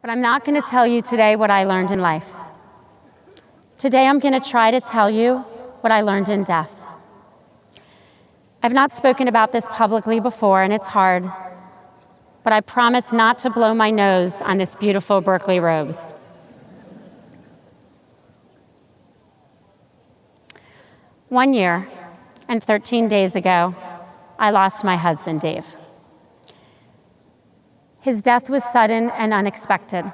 But I'm not going to tell you today what I learned in life. Today I'm going to try to tell you what I learned in death. I've not spoken about this publicly before, and it's hard, but I promise not to blow my nose on this beautiful Berkeley rose. One year and 13 days ago, I lost my husband, Dave. His death was sudden and unexpected.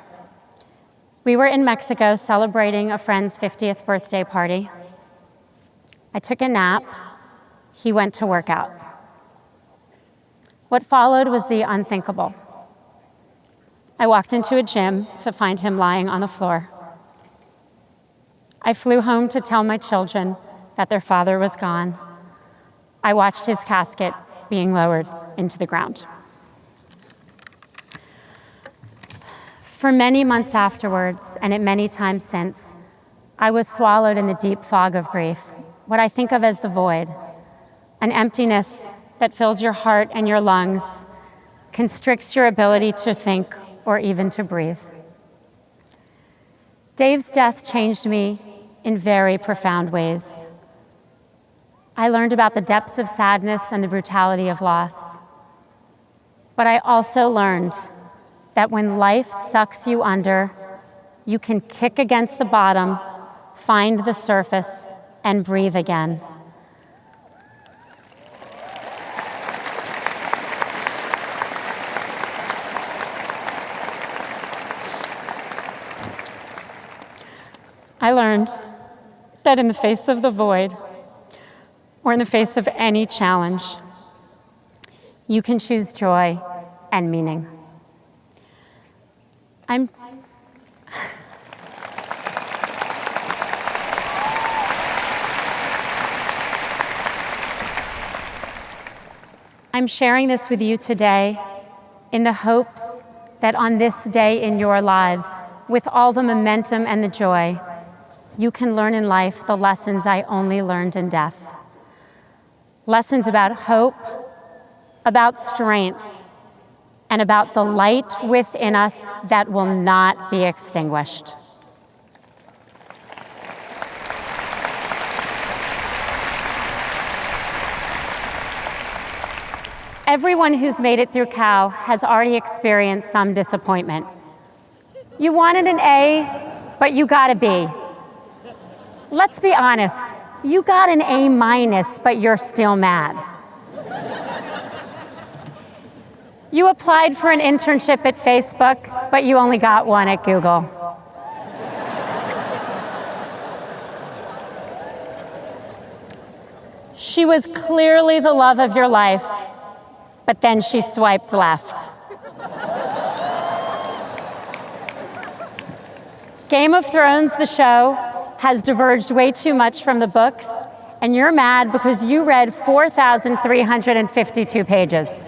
We were in Mexico celebrating a friend's 50th birthday party. I took a nap. He went to work out. What followed was the unthinkable. I walked into a gym to find him lying on the floor. I flew home to tell my children that their father was gone. I watched his casket being lowered into the ground. For many months afterwards, and at many times since, I was swallowed in the deep fog of grief, what I think of as the void, an emptiness that fills your heart and your lungs, constricts your ability to think or even to breathe. Dave's death changed me in very profound ways. I learned about the depths of sadness and the brutality of loss. But I also learned that when life sucks you under, you can kick against the bottom, find the surface, and breathe again. I learned that in the face of the void, or in the face of any challenge, you can choose joy and meaning. I'm sharing this with you today in the hopes that on this day in your lives, with all the momentum and the joy, you can learn in life the lessons I only learned in death. Lessons about hope, about strength, and about the light within us that will not be extinguished. Everyone who's made it through Cal has already experienced some disappointment. You wanted an A, but you got a B. Let's be honest, you got an A-, but you're still mad. You applied for an internship at Facebook, but you only got one at Google. She was clearly the love of your life, but then she swiped left. Game of Thrones, the show, has diverged way too much from the books, and you're mad because you read 4,352 pages.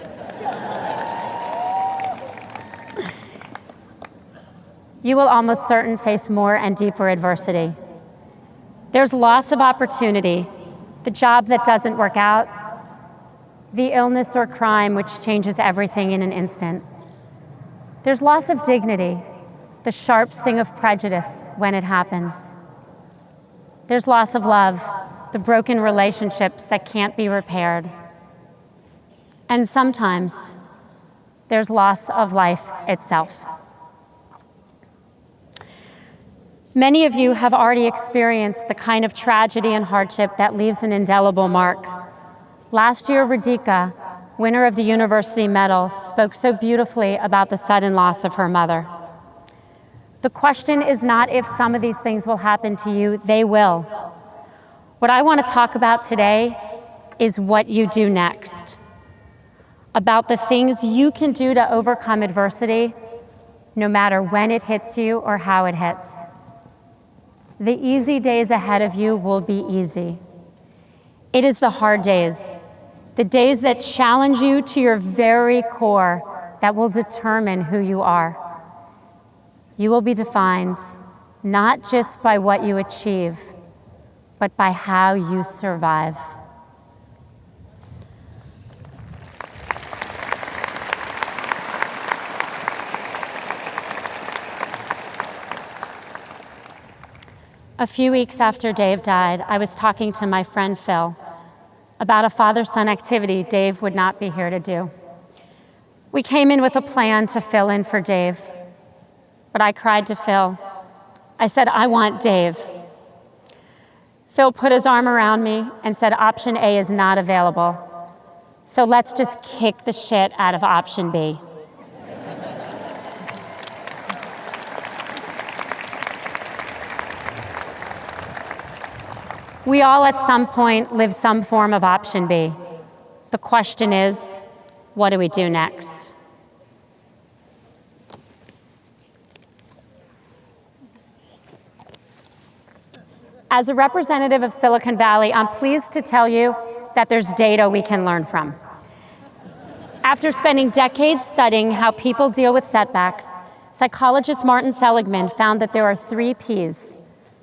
You will almost certain face more and deeper adversity. There's loss of opportunity, the job that doesn't work out, the illness or crime which changes everything in an instant. There's loss of dignity, the sharp sting of prejudice when it happens. There's loss of love, the broken relationships that can't be repaired. And sometimes there's loss of life itself. Many of you have already experienced the kind of tragedy and hardship that leaves an indelible mark. Last year, Radhika, winner of the university medal, spoke so beautifully about the sudden loss of her mother. The question is not if some of these things will happen to you, they will. What I want to talk about today is what you do next. About the things you can do to overcome adversity, no matter when it hits you or how it hits. The easy days ahead of you will be easy. It is the hard days, the days that challenge you to your very core, that will determine who you are. You will be defined not just by what you achieve, but by how you survive. A few weeks after Dave died, I was talking to my friend Phil about a father-son activity Dave would not be here to do. We came in with a plan to fill in for Dave, but I cried to Phil. I said, I want Dave. Phil put his arm around me and said, option A is not available. So let's just kick the shit out of option B. We all at some point live some form of option B. The question is, what do we do next? As a representative of Silicon Valley, I'm pleased to tell you that there's data we can learn from. After spending decades studying how people deal with setbacks, psychologist Martin Seligman found that there are 3 Ps: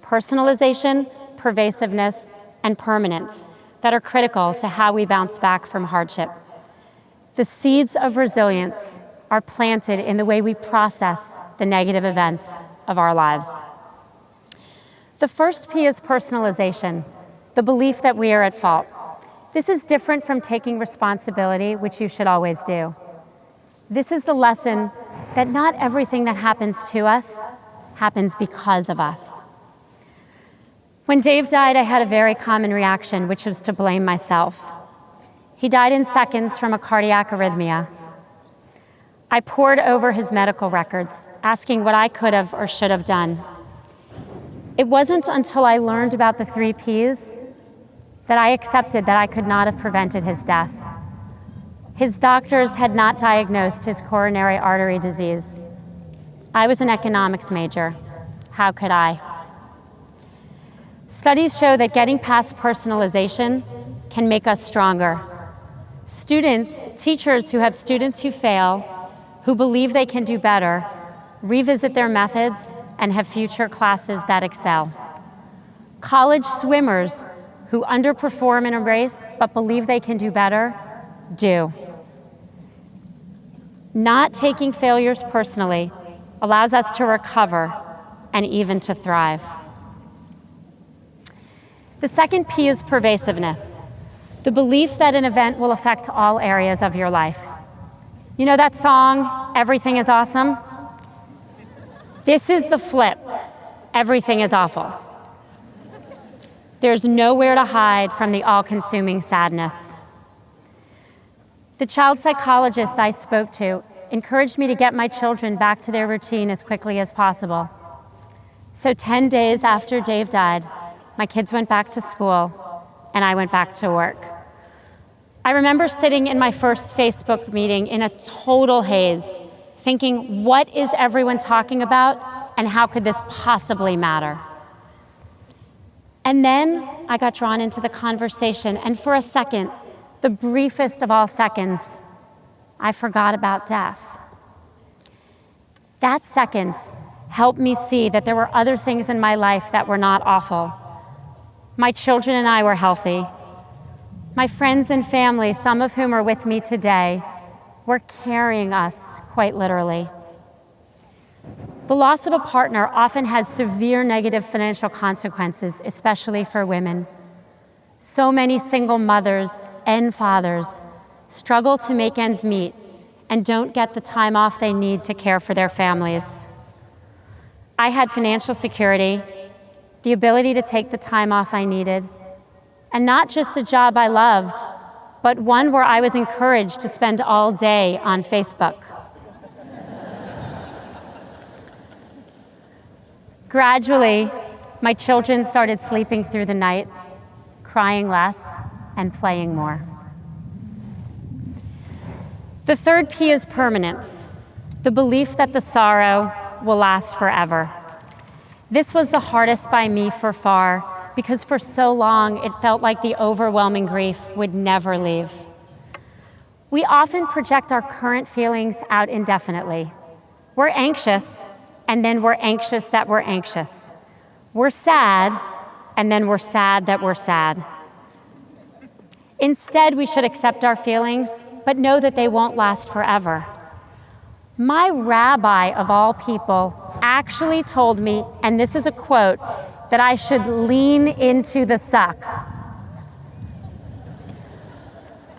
personalization, pervasiveness, and permanence that are critical to how we bounce back from hardship. The seeds of resilience are planted in the way we process the negative events of our lives. The first P is personalization, the belief that we are at fault. This is different from taking responsibility, which you should always do. This is the lesson that not everything that happens to us happens because of us. When Dave died, I had a very common reaction, which was to blame myself. He died in seconds from a cardiac arrhythmia. I pored over his medical records, asking what I could have or should have done. It wasn't until I learned about the 3 Ps that I accepted that I could not have prevented his death. His doctors had not diagnosed his coronary artery disease. I was an economics major. How could I? Studies show that getting past personalization can make us stronger. Teachers who have students who fail, who believe they can do better, revisit their methods and have future classes that excel. College swimmers who underperform in a race but believe they can do better, do. Not taking failures personally allows us to recover and even to thrive. The second P is pervasiveness, the belief that an event will affect all areas of your life. You know that song, Everything is Awesome? This is the flip. Everything is awful. There's nowhere to hide from the all-consuming sadness. The child psychologist I spoke to encouraged me to get my children back to their routine as quickly as possible. So 10 days after Dave died, my kids went back to school and I went back to work. I remember sitting in my first Facebook meeting in a total haze, thinking, what is everyone talking about and how could this possibly matter? And then I got drawn into the conversation, and for a second, the briefest of all seconds, I forgot about death. That second helped me see that there were other things in my life that were not awful. My children and I were healthy. My friends and family, some of whom are with me today, were carrying us quite literally. The loss of a partner often has severe negative financial consequences, especially for women. So many single mothers and fathers struggle to make ends meet and don't get the time off they need to care for their families. I had financial security, the ability to take the time off I needed, and not just a job I loved, but one where I was encouraged to spend all day on Facebook. Gradually, my children started sleeping through the night, crying less, and playing more. The third P is permanence, the belief that the sorrow will last forever. This was the hardest by me for far, because for so long it felt like the overwhelming grief would never leave. We often project our current feelings out indefinitely. We're anxious, and then we're anxious that we're anxious. We're sad, and then we're sad that we're sad. Instead, we should accept our feelings, but know that they won't last forever. My rabbi of all people actually told me, and this is a quote, that I should lean into the suck.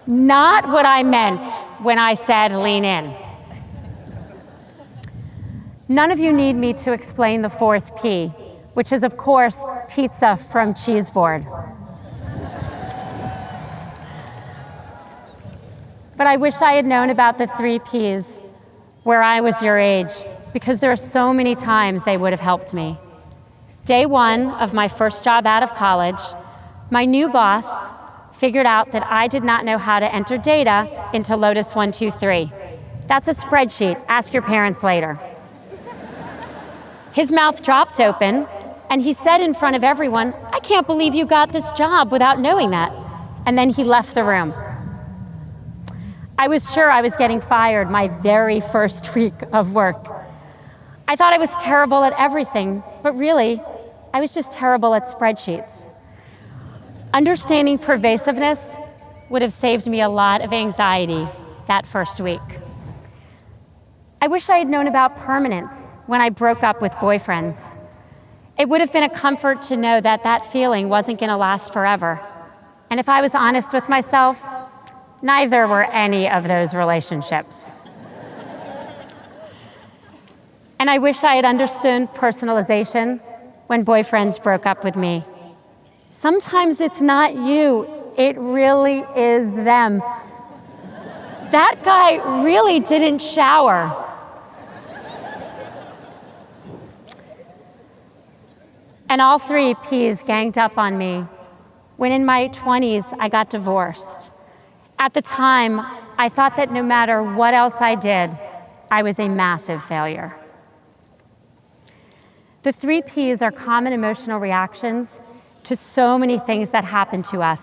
Not what I meant when I said lean in. None of you need me to explain the fourth P, which is, of course, pizza from Cheeseboard. But I wish I had known about the three Ps where I was your age, because there are so many times they would have helped me. Day one of my first job out of college, my new boss figured out that I did not know how to enter data into Lotus 123. That's a spreadsheet. Ask your parents later. His mouth dropped open, and he said in front of everyone, "I can't believe you got this job without knowing that." And then he left the room. I was sure I was getting fired my very first week of work. I thought I was terrible at everything, but really, I was just terrible at spreadsheets. Understanding pervasiveness would have saved me a lot of anxiety that first week. I wish I had known about permanence when I broke up with boyfriends. It would have been a comfort to know that that feeling wasn't going to last forever. And if I was honest with myself, neither were any of those relationships. And I wish I had understood personalization when boyfriends broke up with me. Sometimes it's not you, it really is them. That guy really didn't shower. And all three Ps ganged up on me when in my 20s I got divorced. At the time, I thought that no matter what else I did, I was a massive failure. The three Ps are common emotional reactions to so many things that happen to us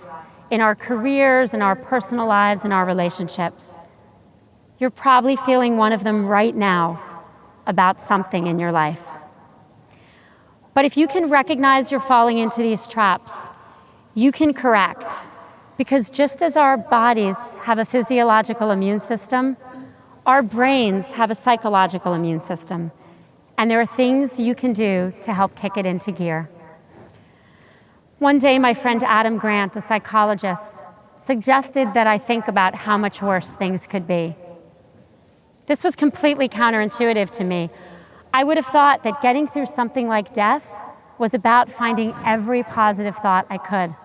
in our careers, in our personal lives, in our relationships. You're probably feeling one of them right now about something in your life. But if you can recognize you're falling into these traps, you can correct. Because just as our bodies have a physiological immune system, our brains have a psychological immune system. And there are things you can do to help kick it into gear. One day, my friend Adam Grant, a psychologist, suggested that I think about how much worse things could be. This was completely counterintuitive to me. I would have thought that getting through something like death was about finding every positive thought I could.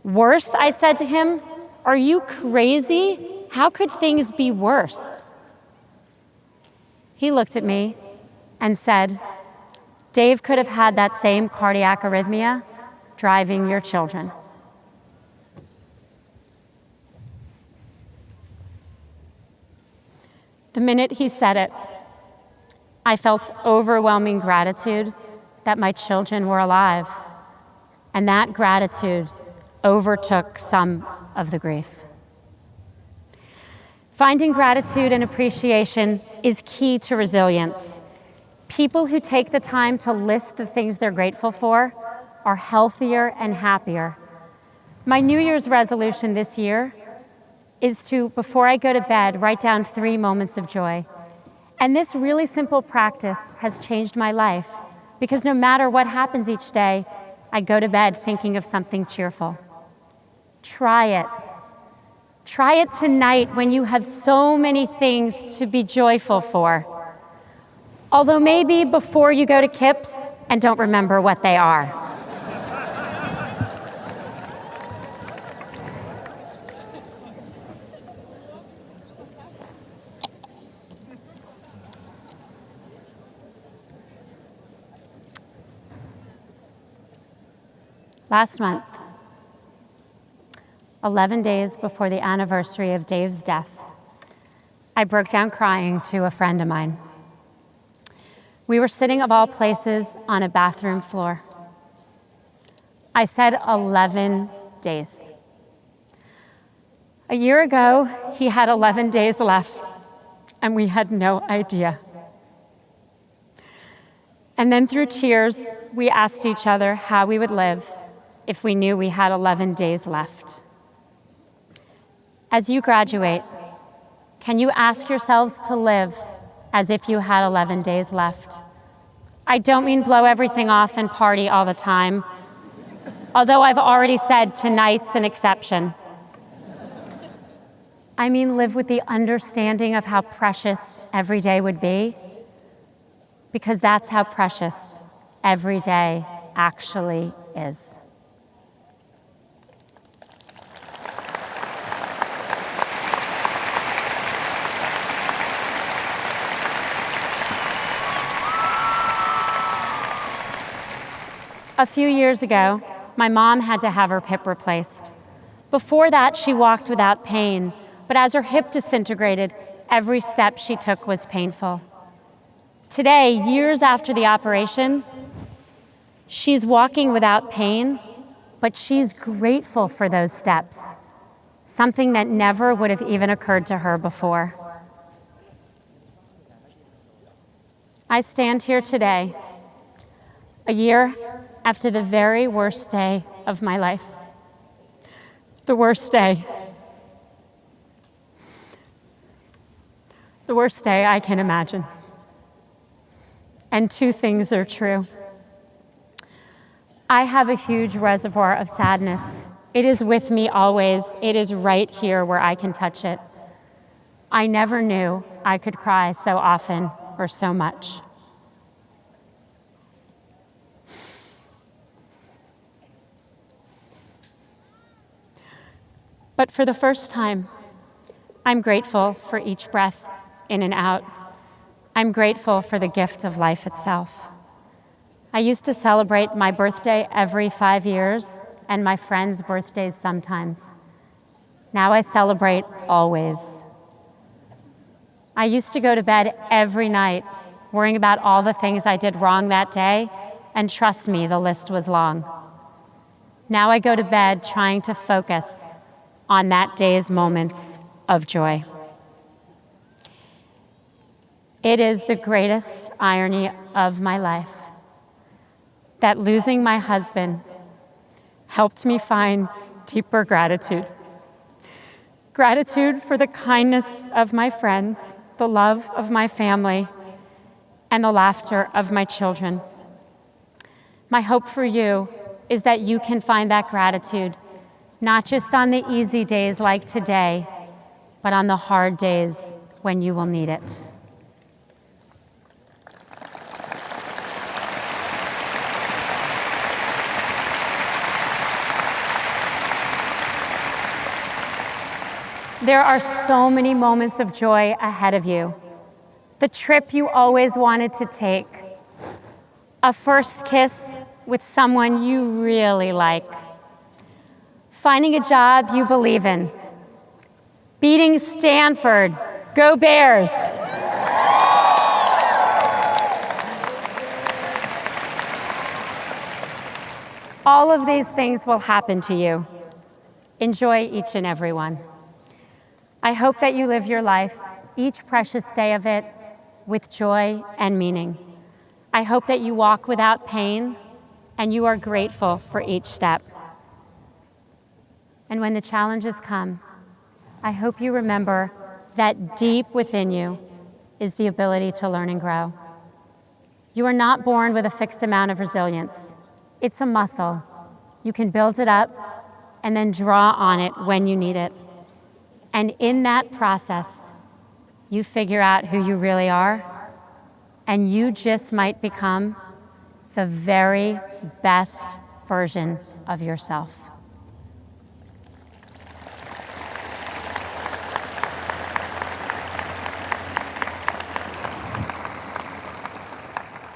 Worse, I said to him, are you crazy? How could things be worse? He looked at me and said, Dave could have had that same cardiac arrhythmia driving your children. The minute he said it, I felt overwhelming gratitude that my children were alive, and that gratitude overtook some of the grief. Finding gratitude and appreciation is key to resilience. People who take the time to list the things they're grateful for are healthier and happier. My New Year's resolution this year is to, before I go to bed, write down 3 moments of joy. And this really simple practice has changed my life, because no matter what happens each day, I go to bed thinking of something cheerful. Try it. Try it tonight when you have so many things to be joyful for. Although maybe before you go to Kips and don't remember what they are. Last month, 11 days before the anniversary of Dave's death, I broke down crying to a friend of mine. We were sitting, of all places, on a bathroom floor. I said 11 days. A year ago, he had 11 days left, and we had no idea. And then through tears, we asked each other how we would live if we knew we had 11 days left. As you graduate, can you ask yourselves to live as if you had 11 days left? I don't mean blow everything off and party all the time, although I've already said tonight's an exception. I mean live with the understanding of how precious every day would be, because that's how precious every day actually is. A few years ago, my mom had to have her hip replaced. Before that, she walked without pain, but as her hip disintegrated, every step she took was painful. Today, years after the operation, she's walking without pain, but she's grateful for those steps, something that never would have even occurred to her before. I stand here today, a year after the very worst day of my life. The worst day. The worst day I can imagine. And two things are true. I have a huge reservoir of sadness. It is with me always. It is right here where I can touch it. I never knew I could cry so often or so much. But for the first time, I'm grateful for each breath in and out. I'm grateful for the gift of life itself. I used to celebrate my birthday every 5 years and my friends' birthdays sometimes. Now I celebrate always. I used to go to bed every night worrying about all the things I did wrong that day, and trust me, the list was long. Now I go to bed trying to focus on that day's moments of joy. It is the greatest irony of my life that losing my husband helped me find deeper gratitude. Gratitude for the kindness of my friends, the love of my family, and the laughter of my children. My hope for you is that you can find that gratitude not just on the easy days like today, but on the hard days when you will need it. There are so many moments of joy ahead of you. The trip you always wanted to take, a first kiss with someone you really like, finding a job you believe in, beating Stanford, go Bears. All of these things will happen to you. Enjoy each and every one. I hope that you live your life, each precious day of it, with joy and meaning. I hope that you walk without pain and you are grateful for each step. And when the challenges come, I hope you remember that deep within you is the ability to learn and grow. You are not born with a fixed amount of resilience. It's a muscle. You can build it up and then draw on it when you need it. And in that process, you figure out who you really are, and you just might become the very best version of yourself.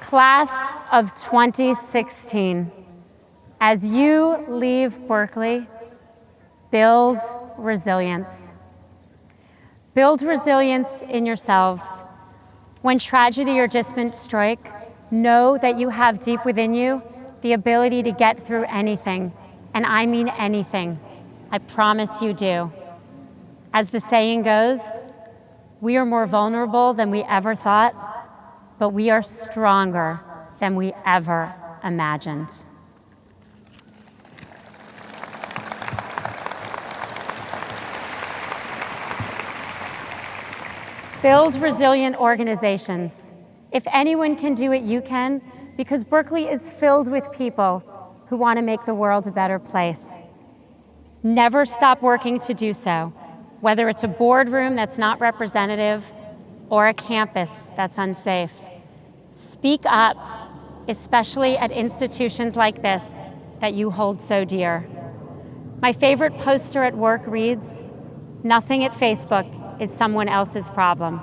Class of 2016, as you leave Berkeley, build resilience. Build resilience in yourselves. When tragedy or dismay strike, know that you have deep within you the ability to get through anything, and I mean anything. I promise you do. As the saying goes, we are more vulnerable than we ever thought, but we are stronger than we ever imagined. Build resilient organizations. If anyone can do it, you can. because Berkeley is filled with people who want to make the world a better place. Never stop working to do so, whether it's a boardroom that's not representative or a campus that's unsafe. Speak up, especially at institutions like this that you hold so dear. My favorite poster at work reads, "Nothing at Facebook is someone else's problem."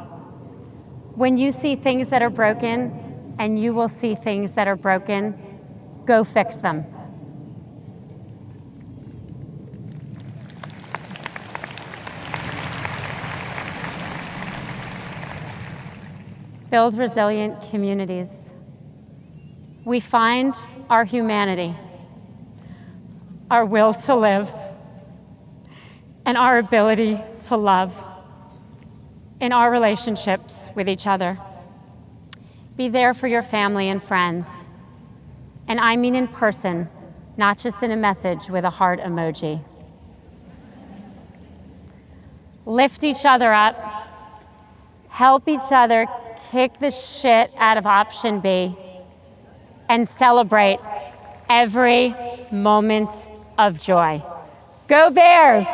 When you see things that are broken, and you will see things that are broken, go fix them. Build resilient communities. We find our humanity, our will to live, and our ability to love in our relationships with each other. Be there for your family and friends. And I mean in person, not just in a message with a heart emoji. Lift each other up. Help each other kick the shit out of option B. And celebrate every moment of joy. Go Bears!